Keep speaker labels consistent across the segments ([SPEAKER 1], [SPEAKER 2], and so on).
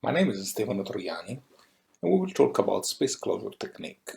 [SPEAKER 1] My name is Stefano Troiani, and we will talk about space closure technique.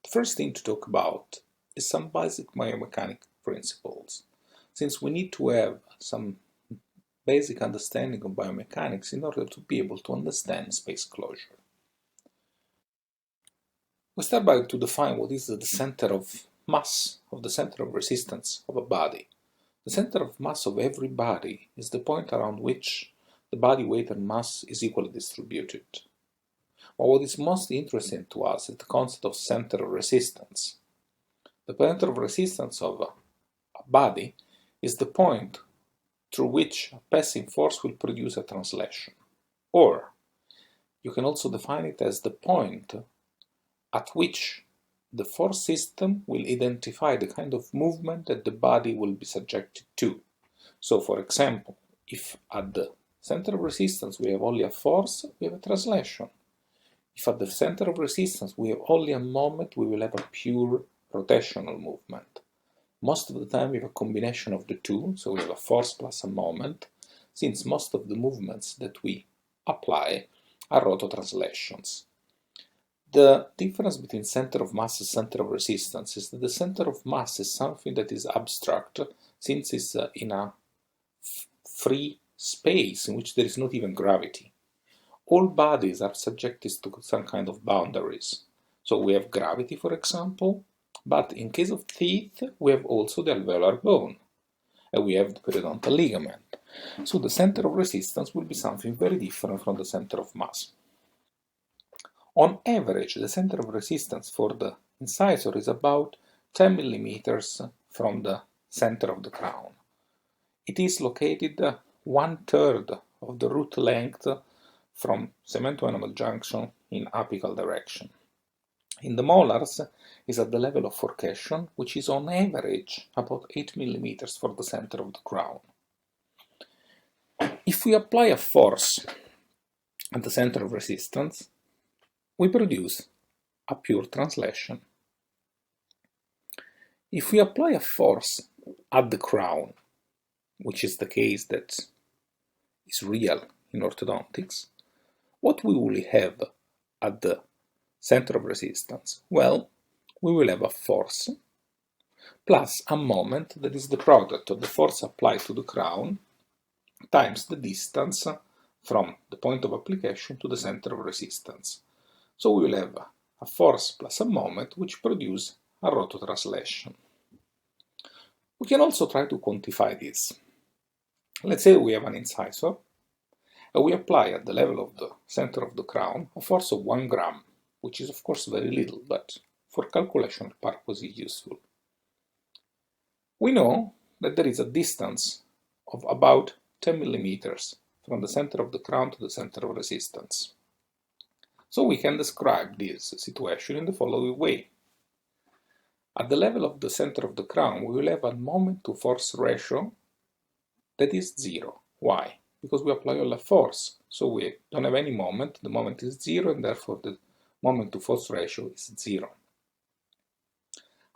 [SPEAKER 1] The first thing to talk about is some basic biomechanical principles, since we need to have some basic understanding of biomechanics in order to be able to understand space closure. We start by to define what is the center of mass, of the center of resistance of a body. The center of mass of every body is the point around which the body weight and mass is equally distributed. But what is most interesting to us is the concept of center of resistance. The center of resistance of a body is the point through which a passing force will produce a translation. Or, you can also define it as the point at which the force system will identify the kind of movement that the body will be subjected to. So, for example, if at the center of resistance we have only a force, we have a translation. If at the center of resistance we have only a moment, we will have a pure rotational movement. Most of the time we have a combination of the two, so we have a force plus a moment, since most of the movements that we apply are rototranslations. The difference between center of mass and center of resistance is that the center of mass is something that is abstract, since it's in a free space in which there is not even gravity. All bodies are subjected to some kind of boundaries. So we have gravity, for example, but in case of teeth, we have also the alveolar bone, and we have the periodontal ligament. So the center of resistance will be something very different from the center of mass. On average, the center of resistance for the incisor is about 10 millimeters from the center of the crown. It is located 1/3 of the root length from cemento-enamel junction in apical direction. In the molars is at the level of forcation, which is on average about 8 millimeters for the center of the crown. If we apply a force at the center of resistance, we produce a pure translation. If we apply a force at the crown, which is the case that is real in orthodontics, what we will have at the center of resistance? Well, we will have a force plus a moment that is the product of the force applied to the crown times the distance from the point of application to the center of resistance. So we will have a force plus a moment which produce a rototranslation. We can also try to quantify this. Let's say we have an incisor, and we apply at the level of the center of the crown a force of 1 gram, which is of course very little, but for calculation purposes useful. We know that there is a distance of about 10 millimeters from the center of the crown to the center of resistance. So we can describe this situation in the following way. At the level of the center of the crown, we will have a moment to force ratio that is 0. Why? Because we apply all the force, so we don't have any moment, the moment is 0, and therefore the moment to force ratio is 0.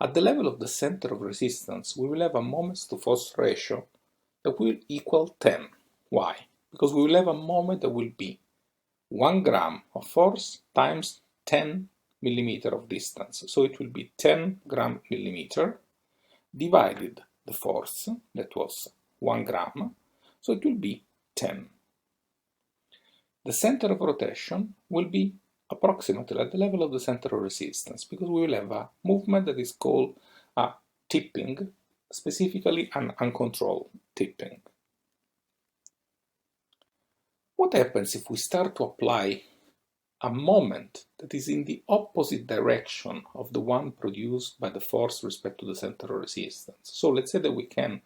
[SPEAKER 1] At the level of the center of resistance, we will have a moments to force ratio that will equal 10. Why? Because we will have a moment that will be 1 gram of force times 10 millimeter of distance. So it will be 10 gram millimeter divided the force, that was 1 gram, so it will be 10. The center of rotation will be approximately at the level of the center of resistance, because we will have a movement that is called a tipping, specifically an uncontrolled tipping. What happens if we start to apply a moment that is in the opposite direction of the one produced by the force respect to the center of resistance? So let's say that we can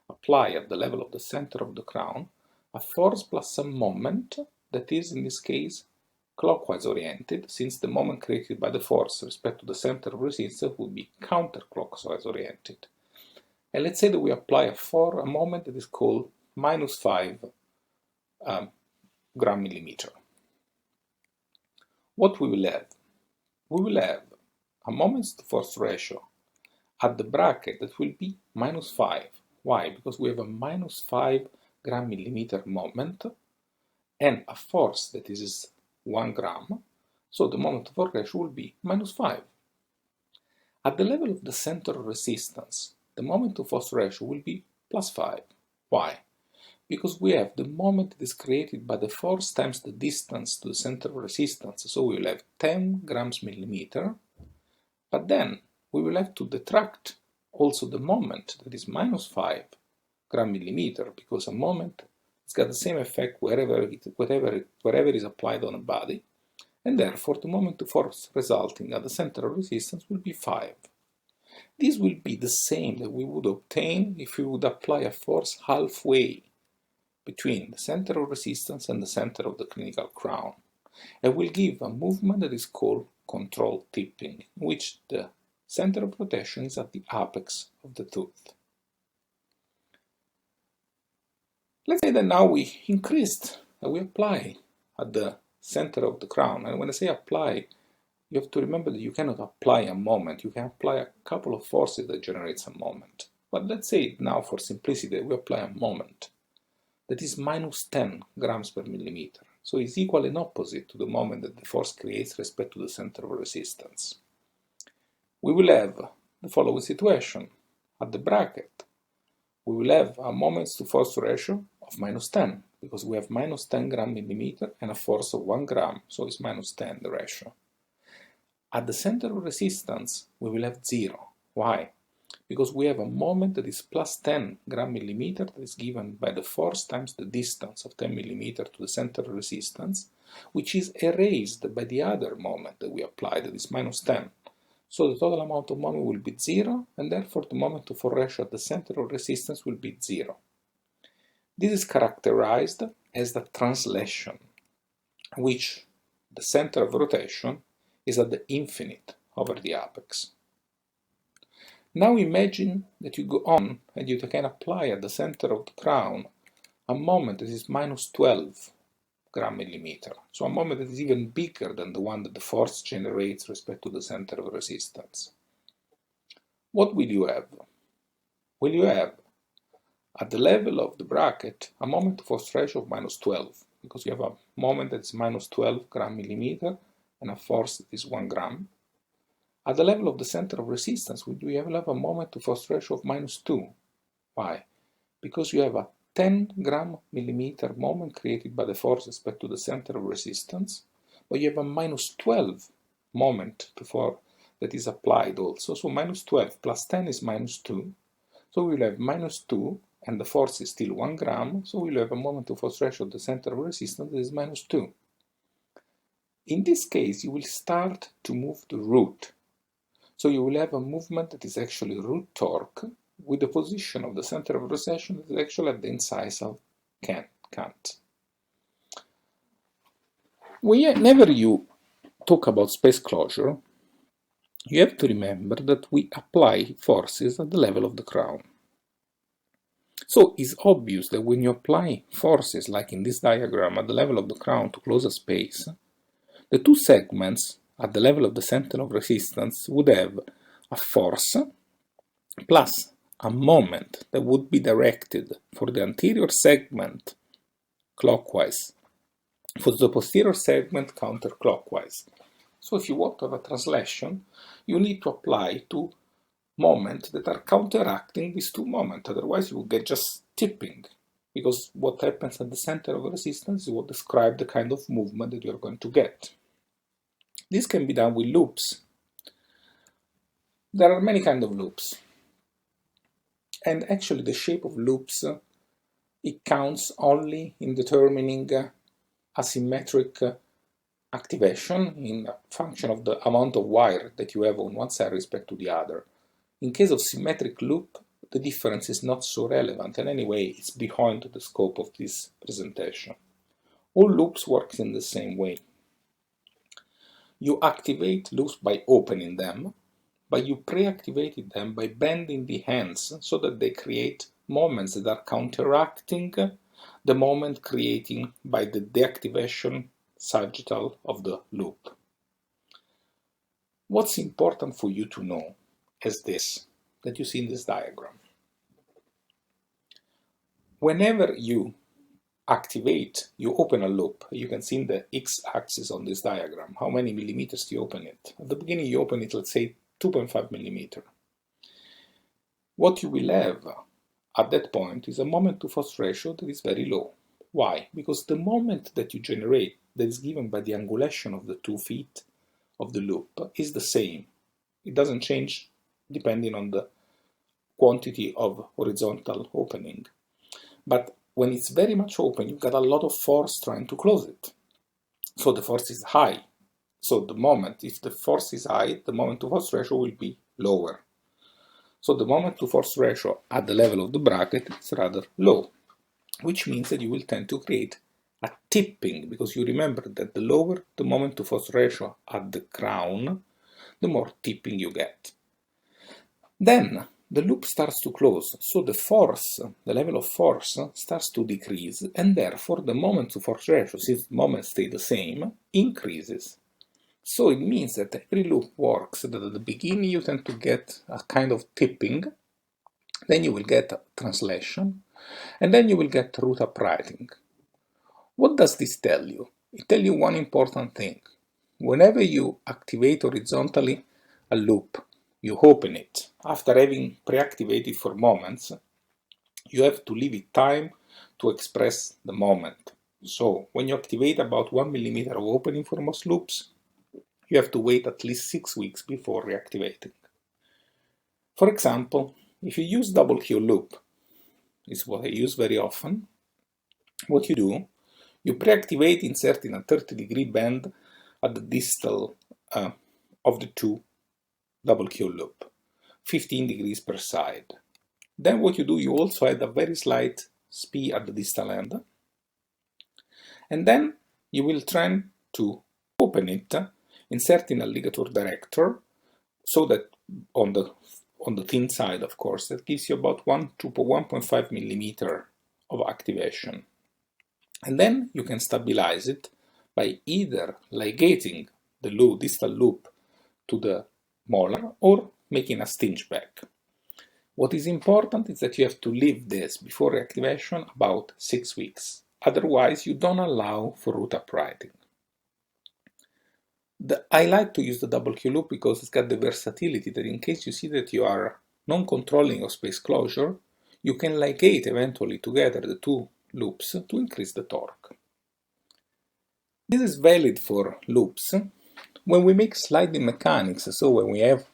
[SPEAKER 1] apply at the level of the center of the crown a force plus some moment that is in this case clockwise oriented, since the moment created by the force respect to the center of resistance would be counterclockwise oriented. And let's say that we apply a moment that is called -5 gram millimeter. What we will have? We will have a moments to force ratio at the bracket that will be -5. Why? Because we have a -5 gram millimeter moment, and a force that is 1 gram, so the moment of force ratio will be -5. At the level of the center of resistance, the moment of force ratio will be +5. Why? Because we have the moment that is created by the force times the distance to the center of resistance, so we will have 10 grams millimeter, but then we will have to detract also the moment that is -5 gram millimeter, because a moment has got the same effect wherever it is applied on a body, and therefore the moment of force resulting at the center of resistance will be 5. This will be the same that we would obtain if we would apply a force halfway between the center of resistance and the center of the clinical crown, and will give a movement that is called control tipping, in which the center of rotation is at the apex of the tooth. Let's say that now we increased, and we apply at the center of the crown, and when I say apply, you have to remember that you cannot apply a moment, you can apply a couple of forces that generates a moment. But let's say now for simplicity we apply a moment that is -10 grams per millimeter, so it's equal and opposite to the moment that the force creates respect to the center of resistance. We will have the following situation. At the bracket, we will have a moments to force ratio of -10, because we have -10 gram millimeter and a force of 1 gram, so it's -10 the ratio. At the center of resistance, we will have 0. Why? Because we have a moment that is +10 gram millimeter that is given by the force times the distance of 10 millimeter to the center of resistance, which is erased by the other moment that we applied, that is -10. So the total amount of moment will be 0, and therefore the moment to force ratio at the center of resistance will be 0. This is characterized as the translation, in which the center of rotation is at the infinite over the apex. Now imagine that you go on and you can apply at the center of the crown a moment that is -12 gram millimeter, so a moment that is even bigger than the one that the force generates respect to the center of resistance. What will you have? Will you have, at the level of the bracket, a moment of force ratio of -12, because you have a moment that is -12 gram millimeter and a force that is 1 gram. At the level of the center of resistance, we will have a moment to force ratio of -2. Why? Because you have a 10 gram millimeter moment created by the force respect to the center of resistance, but you have a -12 moment to force that is applied also. So -12 plus 10 is -2. So we will have -2, and the force is still 1 gram, so we will have a moment to force ratio at the center of resistance that is -2. In this case, you will start to move the root. So you will have a movement that is actually root torque with the position of the center of rotation that is actually at the incisal cant. Whenever you talk about space closure, you have to remember that we apply forces at the level of the crown. So it's obvious that when you apply forces, like in this diagram, at the level of the crown to close a space, the two segments at the level of the center of resistance would have a force plus a moment that would be directed for the anterior segment clockwise, for the posterior segment counterclockwise. So if you want to have a translation, you need to apply two moments that are counteracting these two moments, otherwise you will get just tipping, because what happens at the center of resistance is what describes the kind of movement that you're going to get. This can be done with loops. There are many kinds of loops. And actually the shape of loops, it counts only in determining asymmetric activation in function of the amount of wire that you have on one side respect to the other. In case of symmetric loop, the difference is not so relevant, and anyway it's behind the scope of this presentation. All loops work in the same way. You activate loops by opening them, but you pre-activated them by bending the hands so that they create moments that are counteracting the moment created by the deactivation sagittal of the loop. What's important for you to know is this, that you see in this diagram. Whenever you activate, you open a loop. You can see in the x-axis on this diagram how many millimeters you open it. At the beginning you open it, let's say 2.5 millimeter. What you will have at that point is a moment to force ratio that is very low. Why? Because the moment that you generate, that is given by the angulation of the 2 feet of the loop, is the same. It doesn't change depending on the quantity of horizontal opening. But when it's very much open, you've got a lot of force trying to close it. So the force is high. So the moment, if the force is high, the moment to force ratio will be lower. So the moment to force ratio at the level of the bracket is rather low, which means that you will tend to create a tipping, because you remember that the lower the moment to force ratio at the crown, the more tipping you get. Then the loop starts to close, so the force, the level of force starts to decrease, and therefore the moment to force ratio, since the moments stay the same, increases. So it means that every loop works that at the beginning you tend to get a kind of tipping, then you will get translation, and then you will get root uprighting. What does this tell you? It tells you one important thing. Whenever you activate horizontally a loop, you open it. After having pre-activated for moments, you have to leave it time to express the moment. So when you activate about 1 millimeter of opening for most loops, you have to wait at least 6 weeks before reactivating. For example, if you use double Q loop, is what I use very often, what you do, you pre-activate inserting a 30-degree bend at the distal of the 2 double Q loop, 15 degrees per side. Then what you do, you also add a very slight SPI at the distal end, and then you will try to open it, inserting a ligature director, so that on the thin side, of course, that gives you about 1 to 1.5 millimeter of activation. And then you can stabilize it by either ligating the distal loop to the molar or making a stinge back. What is important is that you have to leave this before reactivation about 6 weeks. Otherwise, you don't allow for root uprighting. I like to use the double Q loop because it's got the versatility that in case you see that you are non-controlling of space closure, you can ligate eventually together the 2 loops to increase the torque. This is valid for loops when we make sliding mechanics, so when we have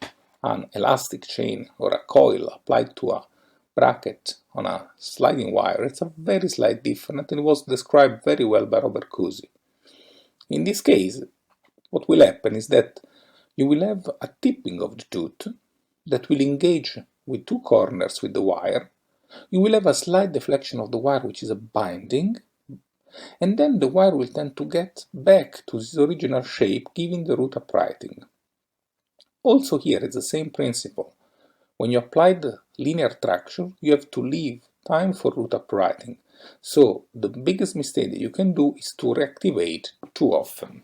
[SPEAKER 1] an elastic chain or a coil applied to a bracket on a sliding wire. It's a very slight difference, and it was described very well by Robert Cousy. In this case, what will happen is that you will have a tipping of the tooth that will engage with 2 corners with the wire. You will have a slight deflection of the wire, which is a binding, and then the wire will tend to get back to its original shape, giving the root uprighting. Also here it's the same principle. When you apply the linear traction, you have to leave time for root uprighting. So the biggest mistake that you can do is to reactivate too often.